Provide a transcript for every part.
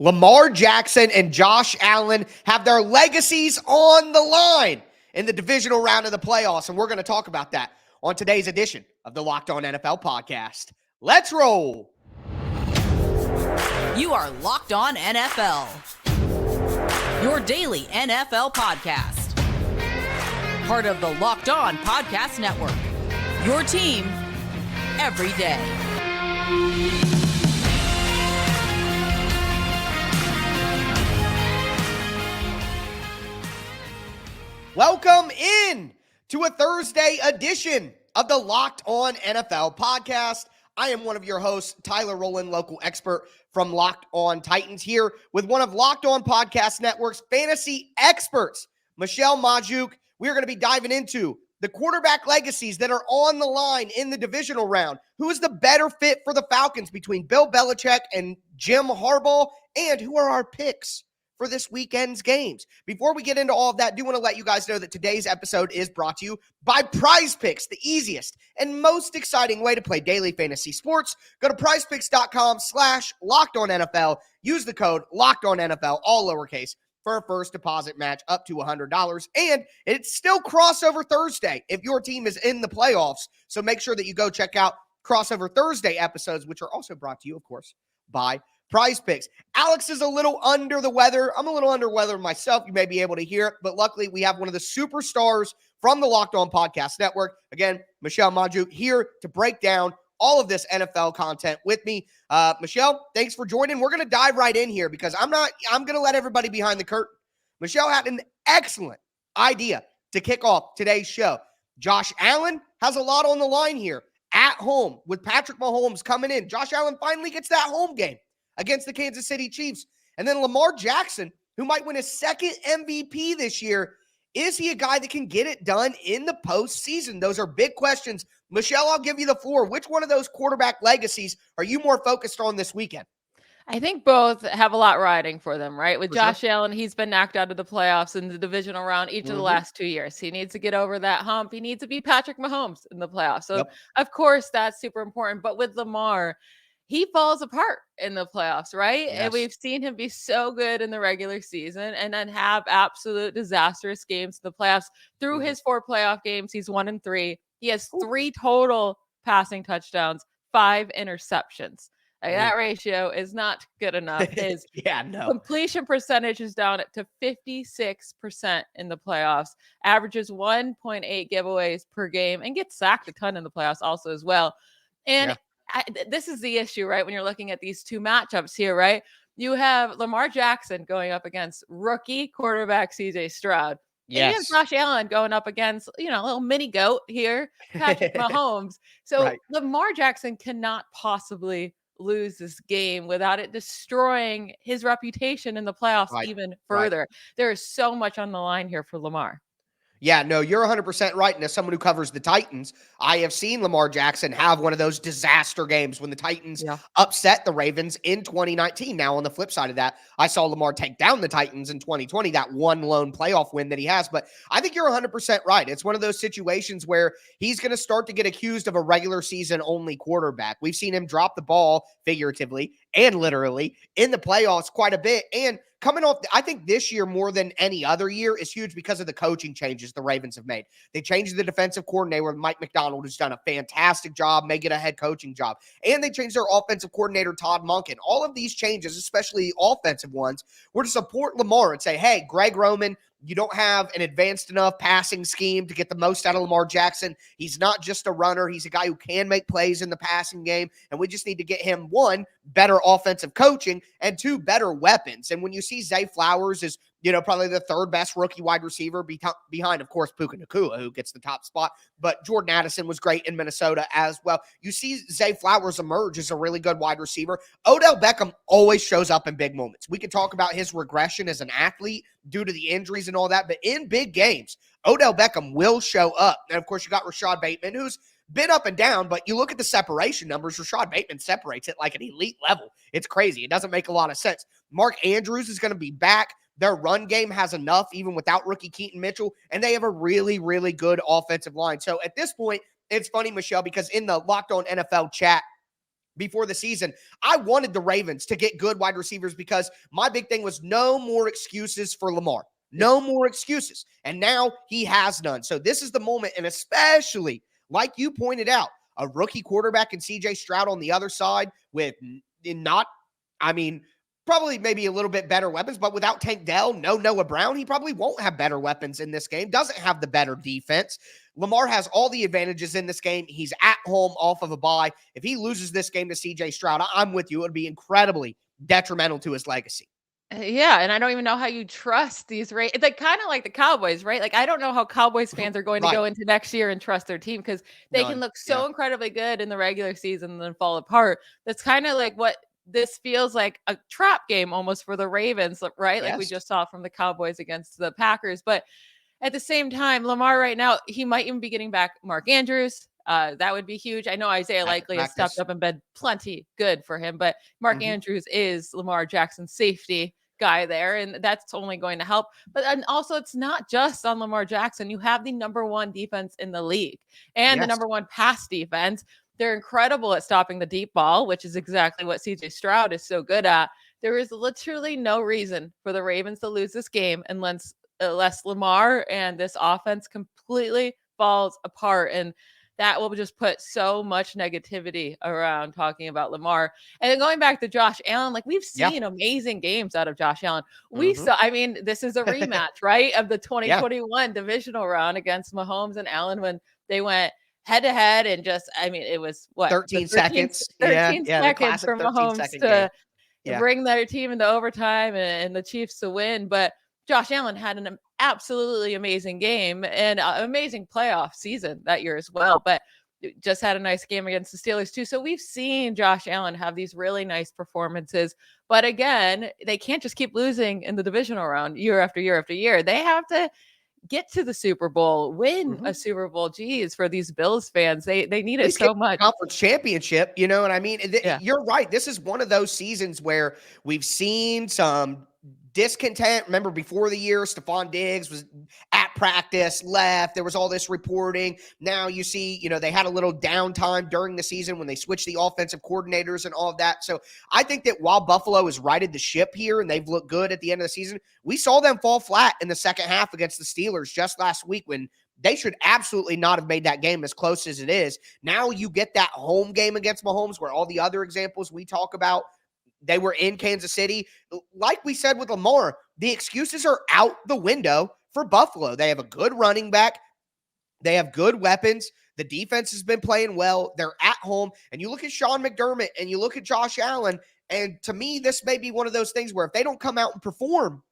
Lamar Jackson and Josh Allen have their legacies on the line in the divisional round of the playoffs, and we're going to talk about that on today's edition of the Locked On NFL podcast. Let's roll. You are Locked On NFL, your daily NFL podcast. Part of the Locked On Podcast Network, your team every day. Welcome in to a Thursday edition of the Locked On NFL podcast. I am one of your hosts, Tyler Rowland, local expert from Locked On Titans, here with one of Locked On Podcast Network's fantasy experts, Michelle Majuk. We are going to be diving into the quarterback legacies that are on the line in the divisional round. Who is the better fit for the Falcons between Bill Belichick and Jim Harbaugh? And who are our picks for this weekend's games? Before we get into all of that, I do want to let you guys know that today's episode is brought to you by Prize Picks, the easiest and most exciting way to play daily fantasy sports. Go to prizepicks.com/LockedOnNFL. Use the code LockedOnNFL, all lowercase, for a first deposit match up to $100. And it's still Crossover Thursday if your team is in the playoffs. So make sure that you go check out Crossover Thursday episodes, which are also brought to you, of course, by Prize Picks. Alex is a little under the weather. I'm a little under the weather myself. You may be able to hear it, but luckily we have one of the superstars from the Locked On Podcast Network. Again, Michelle Majuk here to break down all of this NFL content with me. Michelle, thanks for joining. We're going to dive right in here because I'm going to let everybody behind the curtain. Michelle had an excellent idea to kick off today's show. Josh Allen has a lot on the line here at home with Patrick Mahomes coming in. Josh Allen finally gets that home game against the Kansas City Chiefs. And then Lamar Jackson, who might win his second MVP this year. Is he a guy that can get it done in the postseason? Those are big questions. Michelle, I'll give you the floor. Which one of those quarterback legacies are you more focused on this weekend? I think both have a lot riding for them, right? With For Josh sure. Allen, he's been knocked out of the playoffs in the divisional round each of the last 2 years. He needs to get over that hump. He needs to be Patrick Mahomes in the playoffs. So, Of course, that's super important. But with Lamar, he falls apart in the playoffs, right? Yes. And we've seen him be so good in the regular season and then have absolute disastrous games in the playoffs. Through his 4 playoff games, he's 1-3. He has 3 total passing touchdowns, 5 interceptions. Like, that ratio is not good enough. His completion percentage is down to 56% in the playoffs, averages 1.8 giveaways per game, and gets sacked a ton in the playoffs also as well. And this is the issue, right? When you're looking at these 2 matchups here, right? You have Lamar Jackson going up against rookie quarterback CJ Stroud. Yes. And you have Josh Allen going up against, a little mini goat here, Patrick Mahomes. So Lamar Jackson cannot possibly lose this game without it destroying his reputation in the playoffs even further. There is so much on the line here for Lamar. Yeah, no, you're 100% right. And as someone who covers the Titans, I have seen Lamar Jackson have one of those disaster games when the Titans upset the Ravens in 2019. Now, on the flip side of that, I saw Lamar take down the Titans in 2020, that one lone playoff win that he has. But I think you're 100% right. It's one of those situations where he's going to start to get accused of a regular season only quarterback. We've seen him drop the ball figuratively and literally in the playoffs quite a bit. And coming off, I think this year more than any other year is huge because of the coaching changes the Ravens have made. They changed the defensive coordinator with Mike McDonald, who's done a fantastic job, may get a head coaching job. And they changed their offensive coordinator, Todd Monken. All of these changes, especially the offensive ones, were to support Lamar and say, hey, Greg Roman, you don't have an advanced enough passing scheme to get the most out of Lamar Jackson. He's not just a runner. He's a guy who can make plays in the passing game. And we just need to get him, 1, better offensive coaching, and 2, better weapons. And when you see Zay Flowers is, probably the 3rd best rookie wide receiver behind, of course, Puka Nacua, who gets the top spot. But Jordan Addison was great in Minnesota as well. You see Zay Flowers emerge as a really good wide receiver. Odell Beckham always shows up in big moments. We could talk about his regression as an athlete due to the injuries and all that. But in big games, Odell Beckham will show up. And, of course, you got Rashad Bateman, who's been up and down, but you look at the separation numbers, Rashad Bateman separates at like an elite level. It's crazy. It doesn't make a lot of sense. Mark Andrews is going to be back. Their run game has enough, even without rookie Keaton Mitchell, and they have a really, really good offensive line. So at this point, it's funny, Michelle, because in the Locked On NFL chat, before the season, I wanted the Ravens to get good wide receivers because my big thing was no more excuses for Lamar. No more excuses. And now he has none. So this is the moment, and especially, like you pointed out, a rookie quarterback in CJ Stroud on the other side with probably maybe a little bit better weapons, but without Tank Dell, no Noah Brown, he probably won't have better weapons in this game, doesn't have the better defense. Lamar has all the advantages in this game. He's at home off of a bye. If he loses this game to CJ Stroud, I'm with you. It would be incredibly detrimental to his legacy. Yeah, and I don't even know how you trust these It's like kind of like the Cowboys, right? Like I don't know how Cowboys fans are going to go into next year and trust their team because they can look so incredibly good in the regular season and then fall apart. That's kind of like what this feels like, a trap game almost for the Ravens, right? Like we just saw from the Cowboys against the Packers. But at the same time, Lamar right now, he might even be getting back Mark Andrews. That would be huge. I know Isaiah Likely has stepped up and been plenty good for him, but Mark Andrews is Lamar Jackson's safety guy there, and that's only going to help. But and also, it's not just on Lamar Jackson. You have the number one defense in the league and the number one pass defense. They're incredible at stopping the deep ball, which is exactly what CJ Stroud is so good at. There is literally no reason for the Ravens to lose this game unless Lamar and this offense completely falls apart. And that will just put so much negativity around talking about Lamar. And then going back to Josh Allen, like we've seen amazing games out of Josh Allen. We saw, this is a rematch, right? Of the 2021 divisional round against Mahomes and Allen when they went head to head and just, it was what? 13 seconds. 13 seconds for Mahomes to bring their team into overtime and the Chiefs to win. But Josh Allen had an absolutely amazing game and an amazing playoff season that year as well, but just had a nice game against the Steelers too. So we've seen Josh Allen have these really nice performances, but again, they can't just keep losing in the divisional round year after year after year. They have to get to the Super Bowl, win a Super Bowl. Geez, for these Bills fans, they need it so much. Conference championship, you know what I mean? You're right. This is one of those seasons where we've seen some discontent. Remember before the year, Stephon Diggs was at practice, left. There was all this reporting. Now you see, they had a little downtime during the season when they switched the offensive coordinators and all of that. So I think that while Buffalo has righted the ship here and they've looked good at the end of the season, we saw them fall flat in the second half against the Steelers just last week when they should absolutely not have made that game as close as it is. Now you get that home game against Mahomes where all the other examples we talk about, they were in Kansas City. Like we said with Lamar, the excuses are out the window for Buffalo. They have a good running back. They have good weapons. The defense has been playing well. They're at home. And you look at Sean McDermott and you look at Josh Allen, and to me, this may be one of those things where if they don't come out and perform,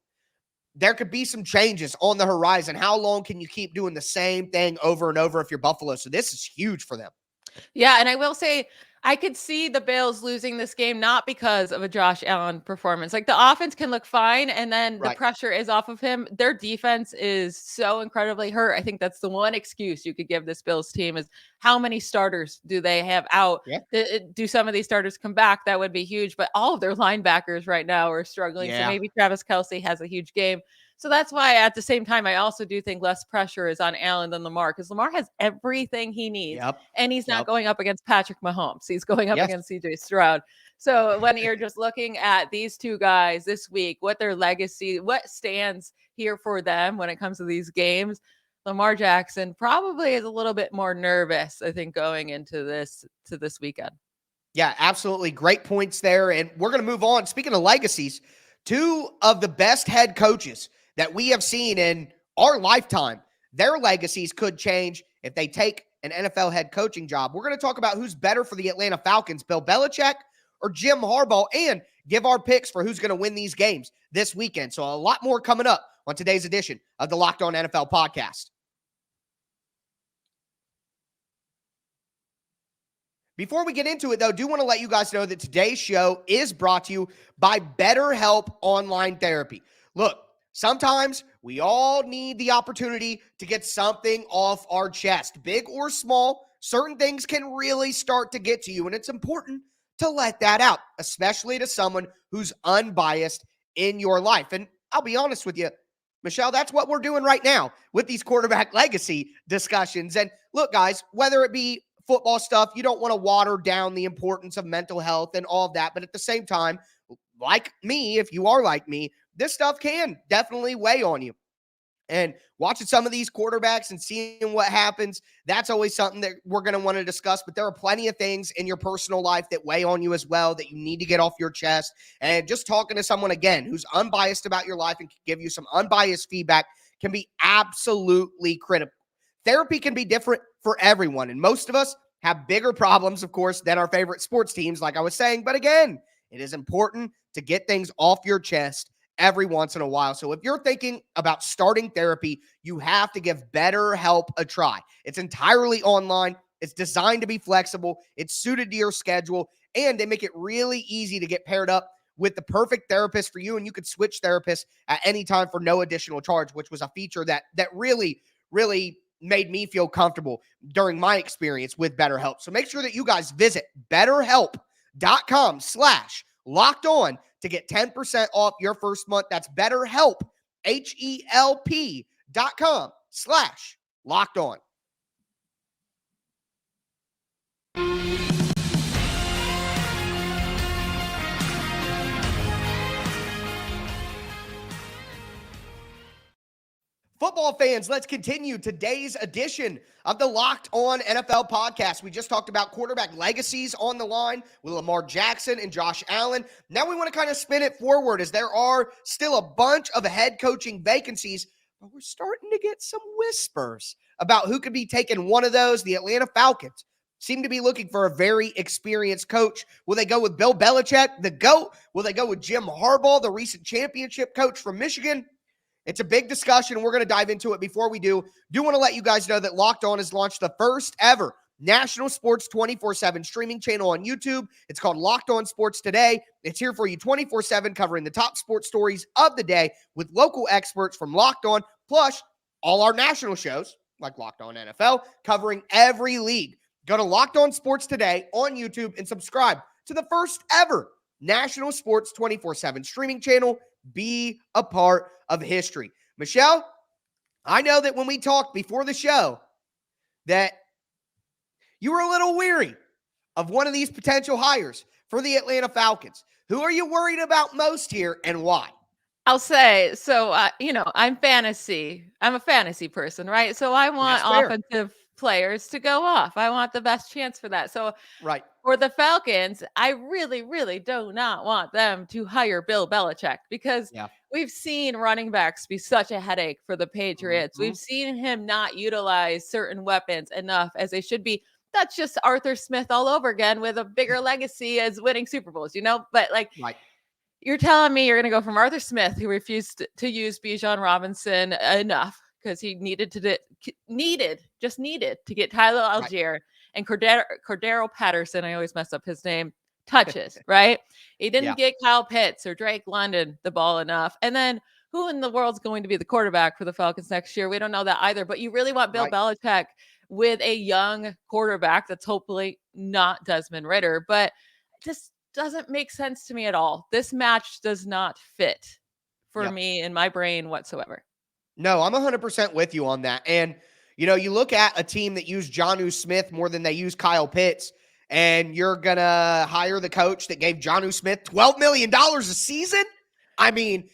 there could be some changes on the horizon. How long can you keep doing the same thing over and over if you're Buffalo? So this is huge for them. Yeah, and I will say, I could see the Bills losing this game not because of a Josh Allen performance. Like the offense can look fine, and then the pressure is off of him. Their defense is so incredibly hurt. I think that's the one excuse you could give this Bills team is how many starters do they have out? Do some of these starters come back? That would be huge. But all of their linebackers right now are struggling. So maybe Travis Kelce has a huge game. So that's why at the same time, I also do think less pressure is on Allen than Lamar because Lamar has everything he needs and he's not going up against Patrick Mahomes. He's going up against CJ Stroud. So when you're just looking at these two guys this week, what their legacy, what stands here for them when it comes to these games, Lamar Jackson probably is a little bit more nervous, I think, going into this weekend. Yeah, absolutely. Great points there. And we're going to move on. Speaking of legacies, two of the best head coaches that we have seen in our lifetime, their legacies could change if they take an NFL head coaching job. We're going to talk about who's better for the Atlanta Falcons, Bill Belichick or Jim Harbaugh, and give our picks for who's going to win these games this weekend. So a lot more coming up on today's edition of the Locked On NFL podcast. Before we get into it, though, I do want to let you guys know that today's show is brought to you by BetterHelp Online Therapy. Look, sometimes we all need the opportunity to get something off our chest. Big or small, certain things can really start to get to you, and it's important to let that out, especially to someone who's unbiased in your life. And I'll be honest with you, Michelle, that's what we're doing right now with these quarterback legacy discussions. And look, guys, whether it be football stuff. You don't want to water down the importance of mental health and all of that. But at the same time, like me, if you are like me, this stuff can definitely weigh on you. And watching some of these quarterbacks and seeing what happens, that's always something that we're going to want to discuss. But there are plenty of things in your personal life that weigh on you as well that you need to get off your chest. And just talking to someone, again, who's unbiased about your life and can give you some unbiased feedback can be absolutely critical. Therapy can be different for everyone. And most of us have bigger problems, of course, than our favorite sports teams, like I was saying. But again, it is important to get things off your chest every once in a while. So if you're thinking about starting therapy, you have to give BetterHelp a try. It's entirely online. It's designed to be flexible. It's suited to your schedule, and they make it really easy to get paired up with the perfect therapist for you. And you could switch therapists at any time for no additional charge, which was a feature that really made me feel comfortable during my experience with BetterHelp. So make sure that you guys visit BetterHelp.com/LockedOn to get 10% off your first month. That's BetterHelp, HELP.com/LockedOn. Football fans, let's continue today's edition of the Locked On NFL podcast. We just talked about quarterback legacies on the line with Lamar Jackson and Josh Allen. Now we want to kind of spin it forward as there are still a bunch of head coaching vacancies, but we're starting to get some whispers about who could be taking one of those. The Atlanta Falcons seem to be looking for a very experienced coach. Will they go with Bill Belichick, the GOAT? Will they go with Jim Harbaugh, the recent championship coach from Michigan? It's a big discussion. We're going to dive into it. Before we do want to let you guys know that Locked On has launched the first ever national sports 24/7 streaming channel on YouTube. It's called Locked On Sports Today. It's here for you 24/7, covering the top sports stories of the day with local experts from Locked On, plus all our national shows like Locked On NFL, covering every league. Go to Locked On Sports Today on YouTube and subscribe to the first ever national sports 24/7 streaming channel. Be a part of history. Michelle, I know that when we talked before the show that you were a little weary of one of these potential hires for the Atlanta Falcons. Who are you worried about most here and why? I'll say, so, I'm a fantasy person, right? So I want offensive players to go off. I want the best chance for that. So right. For the Falcons, I really, really do not want them to hire Bill Belichick because we've seen running backs be such a headache for the Patriots. Mm-hmm. We've seen him not utilize certain weapons enough as they should be. That's just Arthur Smith all over again with a bigger legacy as winning Super Bowls, But you're telling me you're going to go from Arthur Smith, who refused to use Bijan Robinson enough because he needed to get Tyler Algier and Cordero Patterson, I always mess up his name, touches, right? He didn't get Kyle Pitts or Drake London the ball enough. And then who in the world's going to be the quarterback for the Falcons next year? We don't know that either. But you really want Bill Belichick with a young quarterback that's hopefully not Desmond Ridder. But this doesn't make sense to me at all. This match does not fit for me in my brain whatsoever. No, I'm 100% with you on that. And you look at a team that used Jonnu Smith more than they used Kyle Pitts, and you're going to hire the coach that gave Jonnu Smith $12 million a season? I mean,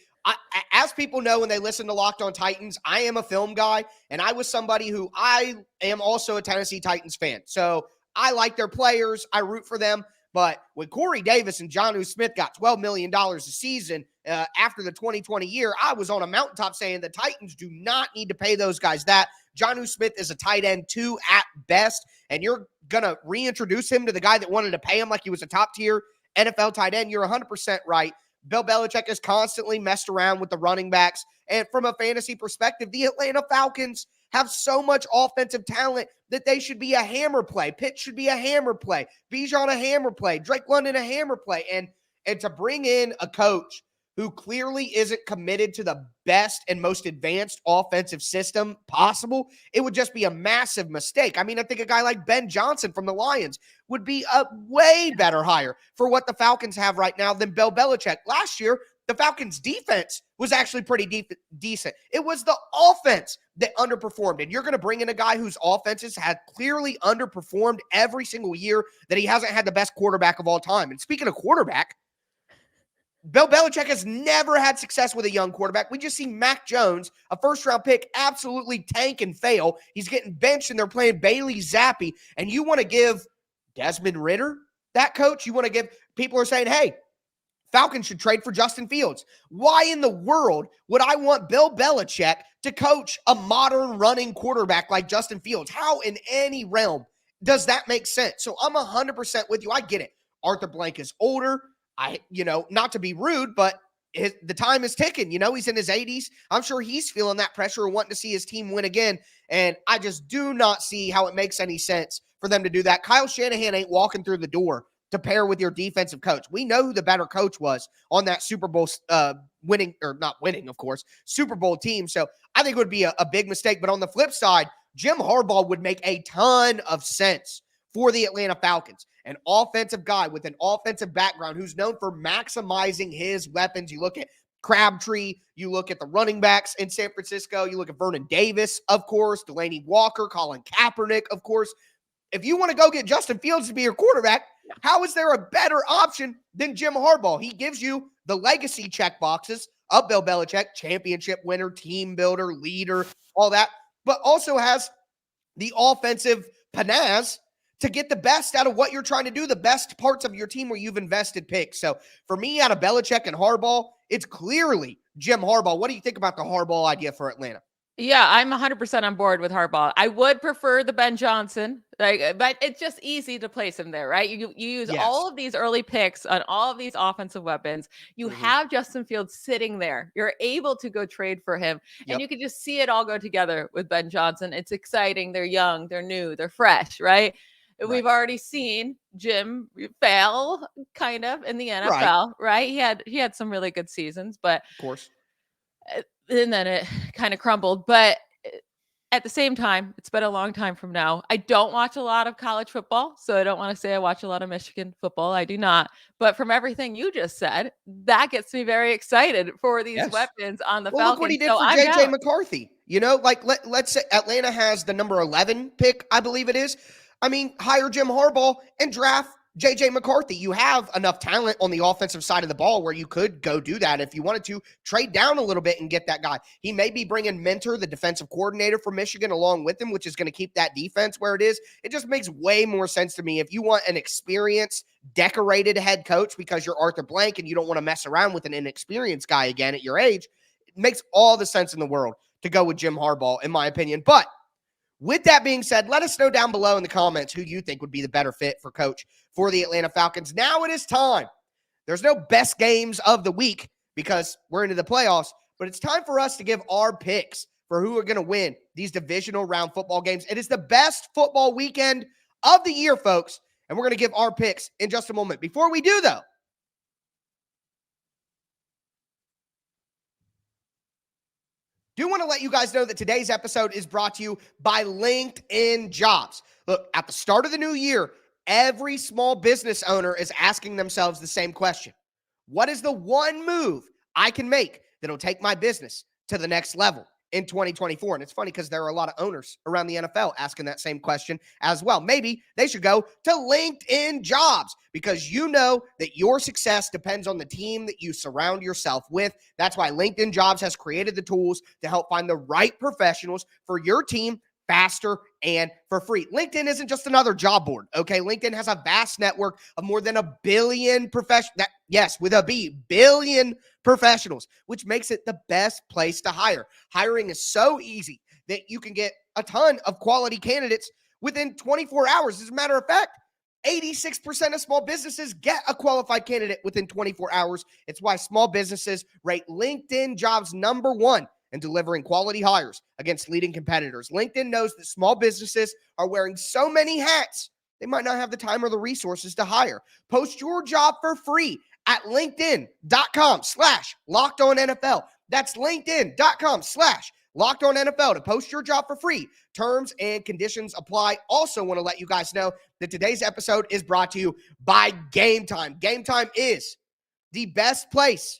as people know when they listen to Locked On Titans, I am a film guy, and I was somebody who I am also a Tennessee Titans fan. So I like their players. I root for them. But when Corey Davis and Jonnu Smith got $12 million a season after the 2020 year, I was on a mountaintop saying the Titans do not need to pay those guys that. Jonnu Smith is a tight end 2 at best, and you're going to reintroduce him to the guy that wanted to pay him like he was a top-tier NFL tight end. You're 100% right. Bill Belichick has constantly messed around with the running backs. And from a fantasy perspective, the Atlanta Falcons have so much offensive talent that they should be a hammer play. Pitt should be a hammer play. Bijan a hammer play. Drake London a hammer play. And to bring in a coach who clearly isn't committed to the best and most advanced offensive system possible, it would just be a massive mistake. I mean, I think a guy like Ben Johnson from the Lions would be a way better hire for what the Falcons have right now than Bill Belichick. Last year, the Falcons' defense was actually pretty decent. It was the offense that underperformed. And you're going to bring in a guy whose offenses had clearly underperformed every single year, that he hasn't had the best quarterback of all time. And speaking of quarterback, Bill Belichick has never had success with a young quarterback. We just see Mac Jones, a first-round pick, absolutely tank and fail. He's getting benched, and they're playing Bailey Zappi. And you want to give Desmond Ridder that coach? You want to give – people are saying, hey, Falcons should trade for Justin Fields. Why in the world would I want Bill Belichick to coach a modern running quarterback like Justin Fields? How in any realm does that make sense? So I'm 100% with you. I get it. Arthur Blank is older. Not to be rude, but the time is ticking. He's in his 80s. I'm sure he's feeling that pressure and wanting to see his team win again. And I just do not see how it makes any sense for them to do that. Kyle Shanahan ain't walking through the door to pair with your defensive coach. We know who the better coach was on that Super Bowl Super Bowl team. So I think it would be a big mistake. But on the flip side, Jim Harbaugh would make a ton of sense for the Atlanta Falcons. An offensive guy with an offensive background who's known for maximizing his weapons. You look at Crabtree, you look at the running backs in San Francisco, you look at Vernon Davis, of course, Delaney Walker, Colin Kaepernick, of course. If you want to go get Justin Fields to be your quarterback, how is there a better option than Jim Harbaugh? He gives you the legacy check boxes of Bill Belichick, championship winner, team builder, leader, all that, but also has the offensive panache to get the best out of what you're trying to do, the best parts of your team where you've invested picks. So for me, out of Belichick and Harbaugh, it's clearly Jim Harbaugh. What do you think about the Harbaugh idea for Atlanta? Yeah, I'm 100% on board with Harbaugh. I would prefer the Ben Johnson, but it's just easy to place him there, right? You use all of these early picks on all of these offensive weapons. You have Justin Fields sitting there. You're able to go trade for him, and you can just see it all go together with Ben Johnson. It's exciting. They're young, they're new, they're fresh, right? We've already seen Jim fail kind of in the NFL, right? He had some really good seasons, but of course, and then it kind of crumbled. But at the same time, it's been a long time from now. I don't watch a lot of college football, so I don't want to say I watch a lot of Michigan football. I do not. But from everything you just said, that gets me very excited for these weapons on the Falcons. Look what he did for JJ McCarthy. Let's say Atlanta has the number 11 pick, I believe it is. I mean, hire Jim Harbaugh and draft J.J. McCarthy. You have enough talent on the offensive side of the ball where you could go do that if you wanted to. Trade down a little bit and get that guy. He may be bringing Mentor, the defensive coordinator for Michigan, along with him, which is going to keep that defense where it is. It just makes way more sense to me. If you want an experienced, decorated head coach because you're Arthur Blank and you don't want to mess around with an inexperienced guy again at your age, it makes all the sense in the world to go with Jim Harbaugh, in my opinion. But with that being said, let us know down below in the comments who you think would be the better fit for coach for the Atlanta Falcons. Now it is time. There's no best games of the week because we're into the playoffs, but it's time for us to give our picks for who are going to win these divisional round football games. It is the best football weekend of the year, folks, and we're going to give our picks in just a moment. Before we do, though, do want to let you guys know that today's episode is brought to you by LinkedIn Jobs. Look, at the start of the new year, every small business owner is asking themselves the same question. What is the one move I can make that'll take my business to the next level in 2024? And it's funny because there are a lot of owners around the NFL asking that same question as well. Maybe they should go to LinkedIn Jobs because you know that your success depends on the team that you surround yourself with. That's why LinkedIn Jobs has created the tools to help find the right professionals for your team faster and for free. LinkedIn isn't just another job board, okay? LinkedIn has a vast network of more than 1 billion professionals. Yes, with a B, billion professionals, which makes it the best place to hire. Hiring is so easy that you can get a ton of quality candidates within 24 hours. As a matter of fact, 86% of small businesses get a qualified candidate within 24 hours. It's why small businesses rate LinkedIn Jobs #1 and delivering quality hires against leading competitors. LinkedIn knows that small businesses are wearing so many hats, they might not have the time or the resources to hire. Post your job for free at linkedin.com/LockedOnNFL. That's linkedin.com/LockedOnNFL to post your job for free. Terms and conditions apply. Also want to let you guys know that today's episode is brought to you by Game Time. Game Time is the best place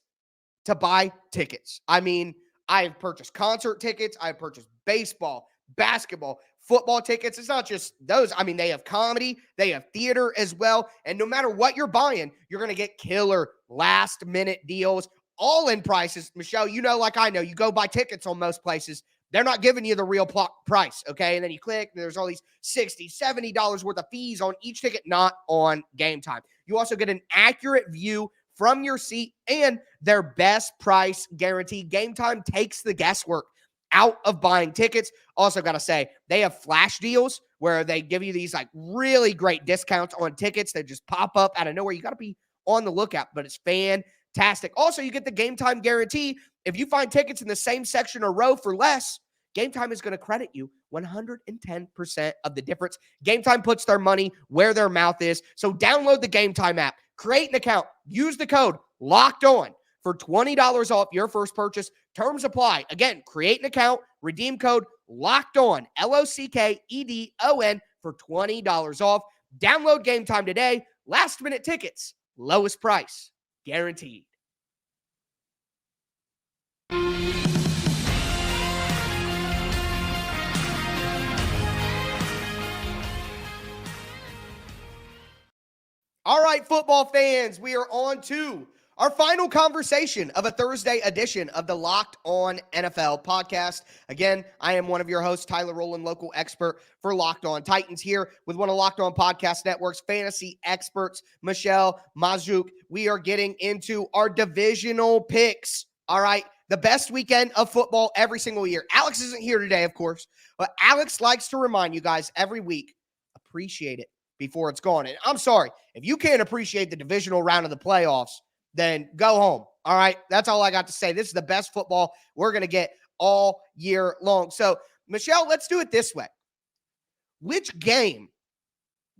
to buy tickets. I mean, I have purchased concert tickets. I've purchased baseball, basketball, football tickets. It's not just those. I mean, they have comedy, they have theater as well. And no matter what you're buying, you're going to get killer last minute deals, all in prices. Michelle, you know, like I know, you go buy tickets on most places, they're not giving you the real price, okay? And then you click, there's all these $60, $70 worth of fees on each ticket, not on Game Time. You also get an accurate view from your seat and their best price guarantee. Game Time takes the guesswork out of buying tickets. Also got to say, they have flash deals where they give you these like really great discounts on tickets that just pop up out of nowhere. You got to be on the lookout, but it's fantastic. Also, you get the Game Time guarantee. If you find tickets in the same section or row for less, Game Time is going to credit you 110% of the difference. Game Time puts their money where their mouth is. So download the Game Time app, create an account, use the code Locked On for $20 off your first purchase. Terms apply. Again, create an account, redeem code Locked On, LOCKEDON for $20 off. Download Game Time today. Last minute tickets, lowest price, guaranteed. All right, football fans, we are on to our final conversation of a Thursday edition of the Locked On NFL podcast. Again, I am one of your hosts, Tyler Rowland, local expert for Locked On Titans, here with one of Locked On Podcast Network's fantasy experts, Michelle Mazouk. We are getting into our divisional picks. All right, the best weekend of football every single year. Alex isn't here today, of course, but Alex likes to remind you guys every week, appreciate it before it's gone. And I'm sorry, if you can't appreciate the divisional round of the playoffs, then go home. All right, that's all I got to say. This is the best football we're going to get all year long. So, Michelle, let's do it this way. Which game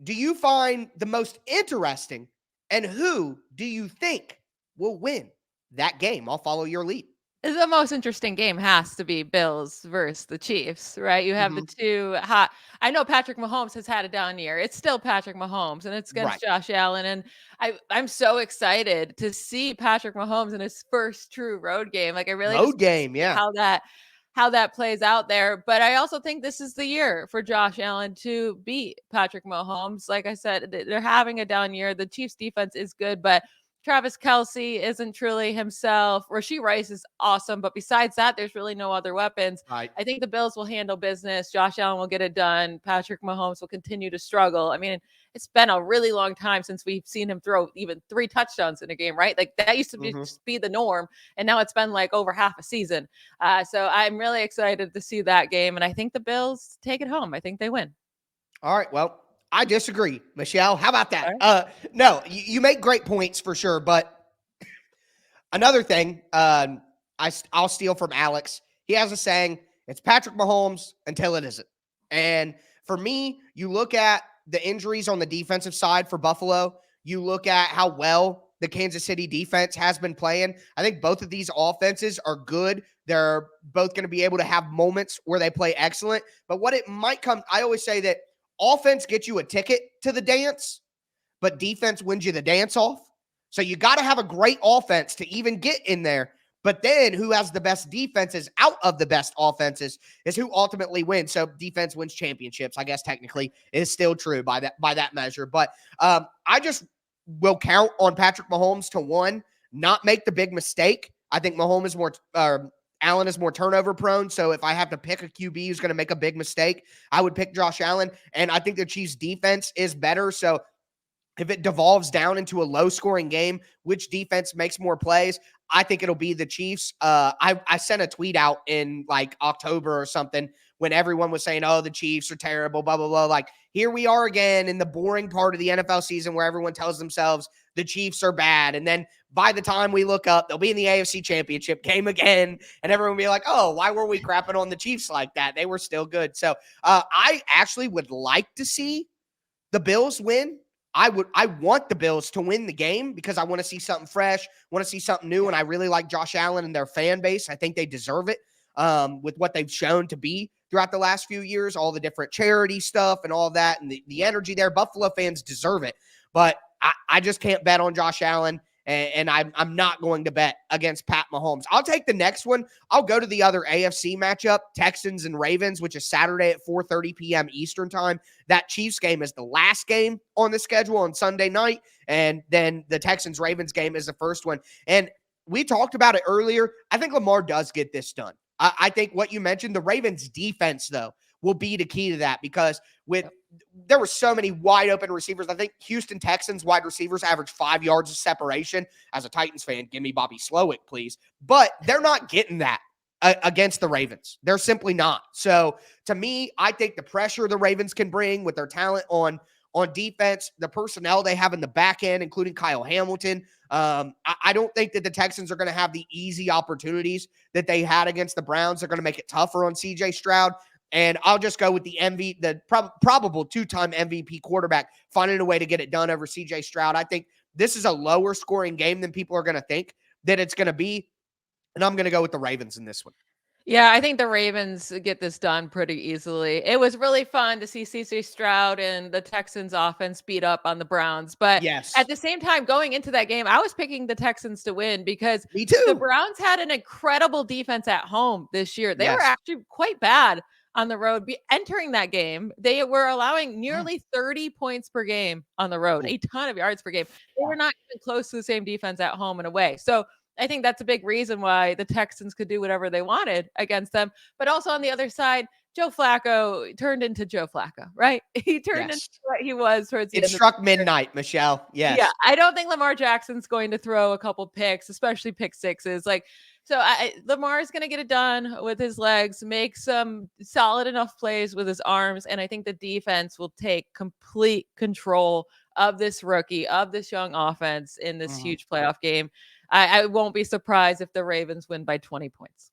do you find the most interesting, and who do you think will win that game? I'll follow your lead. The most interesting game has to be Bills versus the Chiefs, right? You have the two hot. I know Patrick Mahomes has had a down year. It's still Patrick Mahomes, and it's against Josh Allen. And I'm so excited to see Patrick Mahomes in his first true road game. Like I really road game, yeah. How that plays out there. But I also think this is the year for Josh Allen to beat Patrick Mahomes. Like I said, they're having a down year. The Chiefs defense is good, but Travis Kelce isn't truly himself. Rashee Rice is awesome, but besides that, there's really no other weapons. Right. I think the Bills will handle business. Josh Allen will get it done. Patrick Mahomes will continue to struggle. I mean, it's been a really long time since we've seen him throw even 3 touchdowns in a game, right? Like that used to be the norm, and now it's been like over half a season. So I'm really excited to see that game, and I think the Bills take it home. I think they win. All right, well, I disagree, Michelle. How about that? Right. No, you make great points for sure. But another thing, I'll steal from Alex. He has a saying, it's Patrick Mahomes until it isn't. And for me, you look at the injuries on the defensive side for Buffalo. You look at how well the Kansas City defense has been playing. I think both of these offenses are good. They're both going to be able to have moments where they play excellent. But what it might come, I always say that offense gets you a ticket to the dance, but defense wins you the dance off. So you got to have a great offense to even get in there. But then who has the best defenses out of the best offenses is who ultimately wins. So defense wins championships, I guess technically is still true by that measure. But I just will count on Patrick Mahomes to, one, not make the big mistake. I think Mahomes is more Allen is more turnover prone. So if I have to pick a QB who's going to make a big mistake, I would pick Josh Allen. And I think the Chiefs defense is better. So if it devolves down into a low scoring game, which defense makes more plays? I think it'll be the Chiefs. I sent a tweet out in like October or something when everyone was saying, oh, the Chiefs are terrible, blah, blah, blah. Like, here we are again in the boring part of the NFL season where everyone tells themselves the Chiefs are bad. And then by the time we look up, they'll be in the AFC Championship game again. And everyone will be like, oh, why were we crapping on the Chiefs like that? They were still good. So I actually would like to see the Bills win. I want the Bills to win the game because I want to see something fresh, want to see something new. And I really like Josh Allen and their fan base. I think they deserve it with what they've shown to be throughout the last few years, all the different charity stuff and all that. And the energy there, Buffalo fans deserve it. But I just can't bet on Josh Allen. and I'm not going to bet against Pat Mahomes. I'll take the next one. I'll go to the other AFC matchup, Texans and Ravens, which is Saturday at 4:30 p.m. Eastern time. That Chiefs game is the last game on the schedule on Sunday night, and then the Texans-Ravens game is the first one. And we talked about it earlier. I think Lamar does get this done. I think what you mentioned, the Ravens defense, though, will be the key to that, because there were so many wide open receivers. I think Houston Texans wide receivers average 5 yards of separation. As a Titans fan, give me Bobby Slowick, please. But they're not getting that against the Ravens. They're simply not. So to me, I think the pressure the Ravens can bring with their talent on defense, the personnel they have in the back end, including Kyle Hamilton. I don't think that the Texans are going to have the easy opportunities that they had against the Browns. They're going to make it tougher on CJ Stroud. And I'll just go with the probable two-time MVP quarterback finding a way to get it done over CJ Stroud. I think this is a lower scoring game than people are going to think that it's going to be. And I'm going to go with the Ravens in this one. Yeah, I think the Ravens get this done pretty easily. It was really fun to see CJ Stroud and the Texans offense beat up on the Browns. But yes, at the same time, going into that game, I was picking the Texans to win because me too. The Browns had an incredible defense at home this year. They were actually quite bad on the road. Entering that game, they were allowing nearly 30 points per game on the road, a ton of yards per game. They were not even close to the same defense at home and away. So I think that's a big reason why the Texans could do whatever they wanted against them. But also on the other side, Joe Flacco turned into Joe Flacco, right? He turned into what he was towards the end. It struck midnight, Michelle. Yes. Yeah, I don't think Lamar Jackson's going to throw a couple picks, especially pick sixes. Lamar is going to get it done with his legs, make some solid enough plays with his arms, and I think the defense will take complete control of this rookie, of this young offense in this huge playoff game. I won't be surprised if the Ravens win by 20 points.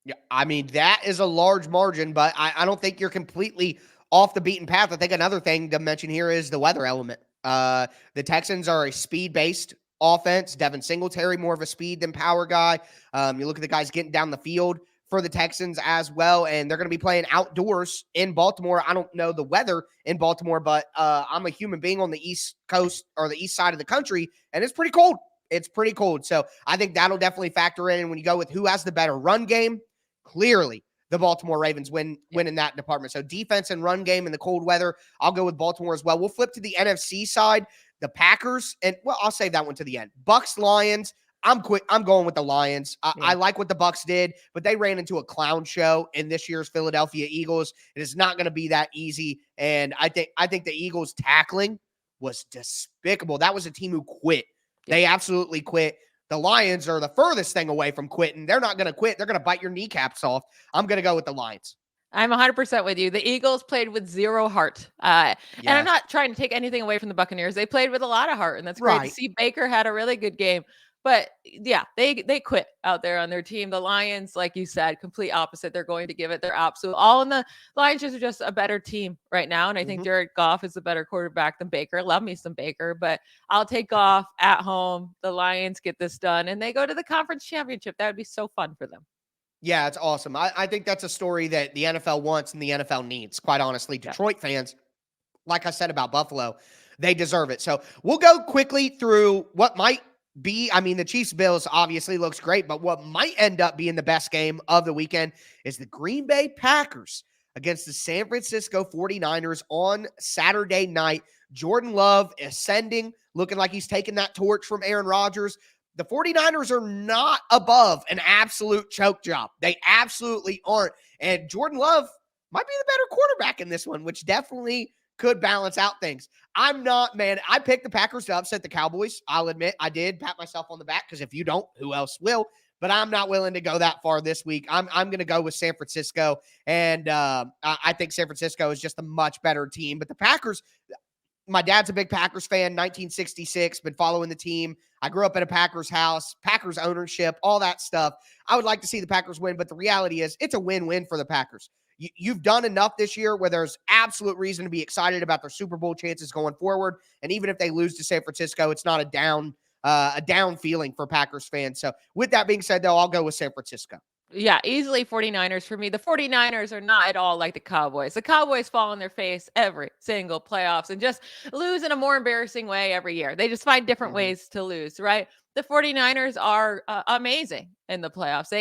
Yeah, I mean, that is a large margin, but I don't think you're completely off the beaten path. I think another thing to mention here is the weather element. The Texans are a speed-based offense. Devin Singletary, more of a speed than power guy. You look at the guys getting down the field for the Texans as well, and they're going to be playing outdoors in Baltimore. I don't know the weather in Baltimore, but I'm a human being on the East Coast or the east side of the country, and it's pretty cold. It's pretty cold. So I think that'll definitely factor in. And when you go with who has the better run game, clearly the Baltimore Ravens win in that department. So defense and run game in the cold weather, I'll go with Baltimore as well. We'll flip to the NFC side, the Packers, and I'll save that one to the end. Bucks, Lions. I'm going with the Lions. I like what the Bucks did, but they ran into a clown show in this year's Philadelphia Eagles. It is not going to be that easy. And I think the Eagles tackling was despicable. That was a team who quit. They absolutely quit. The Lions are the furthest thing away from quitting. They're not going to quit. They're going to bite your kneecaps off. I'm going to go with the Lions. I'm 100% with you. The Eagles played with zero heart. And I'm not trying to take anything away from the Buccaneers. They played with a lot of heart, and that's great to see. Baker had a really good game. But yeah, they quit out there on their team. The Lions, like you said, complete opposite. They're going to give it their absolute all. And the Lions are just a better team right now. And I think Jared Goff is a better quarterback than Baker. Love me some Baker, but I'll take Goff at home. The Lions get this done, and they go to the conference championship. That would be so fun for them. Yeah, it's awesome. I think that's a story that the NFL wants and the NFL needs, quite honestly. Detroit fans, like I said about Buffalo, they deserve it. So we'll go quickly through what might be, the Chiefs-Bills obviously looks great, but what might end up being the best game of the weekend is the Green Bay Packers against the San Francisco 49ers on Saturday night. Jordan Love ascending, looking like he's taking that torch from Aaron Rodgers. The 49ers are not above an absolute choke job. They absolutely aren't. And Jordan Love might be the better quarterback in this one, which definitely could balance out things. I picked the Packers to upset the Cowboys. I'll admit I did pat myself on the back, because if you don't, who else will? But I'm not willing to go that far this week. I'm going to go with San Francisco, and I think San Francisco is just a much better team. But the Packers, my dad's a big Packers fan, 1966, been following the team. I grew up in a Packers house, Packers ownership, all that stuff. I would like to see the Packers win, but the reality is it's a win-win for the Packers. You've done enough this year where there's absolute reason to be excited about their Super Bowl chances going forward. And even if they lose to San Francisco, it's not a down feeling for Packers fans. So with that being said, though, I'll go with San Francisco. Yeah, easily 49ers for me. The 49ers are not at all like the Cowboys. The Cowboys fall on their face every single playoffs and just lose in a more embarrassing way every year. They just find different ways to lose, right? the 49ers are amazing in the playoffs.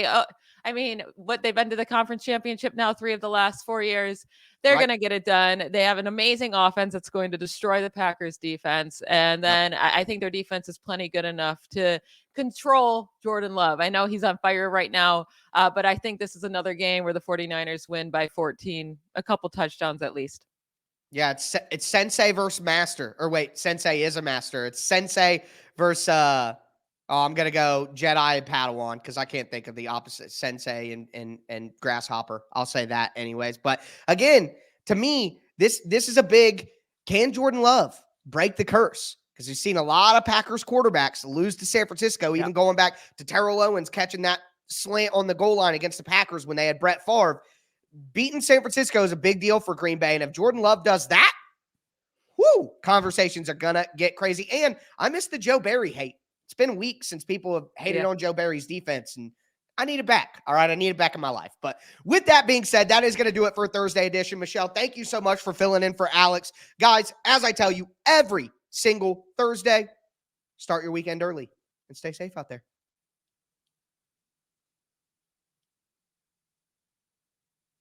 What they've been to the conference championship now 3 of the last 4 years. They're going to get it done. They have an amazing offense that's going to destroy the Packers defense. And then I think their defense is plenty good enough to control Jordan Love. I know he's on fire right now, but I think this is another game where the 49ers win by 14, a couple touchdowns at least. Yeah, it's Sensei versus Master. Or wait, Sensei is a Master. It's Sensei versus I'm gonna go Jedi and Padawan because I can't think of the opposite. Sensei and Grasshopper. I'll say that anyways. But again, to me, this is a big. Can Jordan Love break the curse? Because we've seen a lot of Packers quarterbacks lose to San Francisco, even going back to Terrell Owens catching that slant on the goal line against the Packers when they had Brett Favre. Beating San Francisco is a big deal for Green Bay. And if Jordan Love does that, conversations are going to get crazy. And I miss the Joe Barry hate. It's been weeks since people have hated on Joe Barry's defense, and I need it back. All right, I need it back in my life. But with that being said, that is going to do it for Thursday edition. Michelle, thank you so much for filling in for Alex. Guys, as I tell you every single Thursday, start your weekend early and stay safe out there.